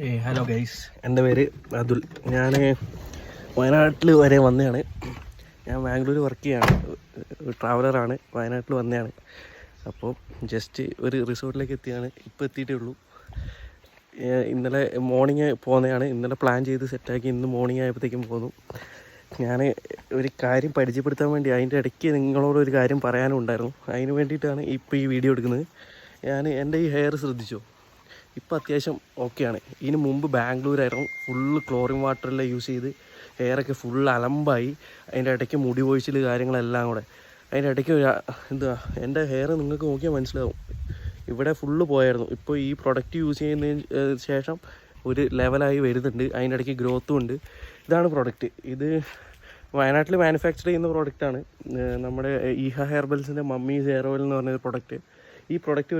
Hello guys, എൻ്റെ പേര് അതുൽ. ഞാൻ വയനാട്ടിൽ വരെ വന്നതാണ്. ഞാൻ ബാംഗ്ലൂർ വർക്ക് ചെയ്യാണ്, ട്രാവലറാണ്. വയനാട്ടിൽ വന്നതാണ്. അപ്പോൾ ജസ്റ്റ് ഒരു റിസോർട്ടിലേക്ക് എത്തിയാണ്. ഇപ്പോൾ എത്തിയിട്ടേ ഉള്ളൂ. ഇന്നലെ മോർണിംഗ് പോകുന്നതാണ്. ഇന്നലെ പ്ലാൻ ചെയ്ത് സെറ്റാക്കി ഇന്ന് മോർണിംഗ് ആയപ്പോഴത്തേക്കും പോന്നു. ഞാൻ ഒരു കാര്യം പരിചയപ്പെടുത്താൻ വേണ്ടി അതിൻ്റെ ഇടയ്ക്ക് നിങ്ങളോടൊരു കാര്യം പറയാനും ഉണ്ടായിരുന്നു. അതിന് വേണ്ടിയിട്ടാണ് ഇപ്പോൾ ഈ വീഡിയോ എടുക്കുന്നത്. എൻ്റെ ഈ ഹെയർ ശ്രദ്ധിച്ചോ? ഇപ്പോൾ അത്യാവശ്യം ഓക്കെയാണ്. ഇതിന് മുമ്പ് ബാംഗ്ലൂരായിരുന്നു. ഫുള്ള് ക്ലോറിൻ വാട്ടറെല്ലാം യൂസ് ചെയ്ത് ഹെയറൊക്കെ ഫുള്ള് അലമ്പായി. അതിൻ്റെ ഇടയ്ക്ക് മുടി പൊഴിച്ചിൽ കാര്യങ്ങളെല്ലാം കൂടെ. അതിൻ്റെ ഇടയ്ക്ക് എൻ്റെ ഹെയർ നിങ്ങൾക്ക് നോക്കിയാൽ മനസ്സിലാവും. ഇവിടെ ഫുള്ള് പോയായിരുന്നു. ഇപ്പോൾ ഈ പ്രൊഡക്റ്റ് യൂസ് ചെയ്യുന്നതിന് ശേഷം ഒരു ലെവലായി വരുന്നുണ്ട്. അതിൻ്റെ ഇടയ്ക്ക് ഗ്രോത്തും ഉണ്ട്. ഇതാണ് പ്രൊഡക്റ്റ്. ഇത് വയനാട്ടിൽ മാനുഫാക്ചർ ചെയ്യുന്ന പ്രോഡക്റ്റാണ്. നമ്മുടെ ഈഹ ഹെയർബൽസിൻ്റെ മമ്മീസ് ഹെയർ ഓയിൽ എന്ന് പറഞ്ഞൊരു പ്രൊഡക്റ്റ്. ഈ പ്രൊഡക്റ്റ്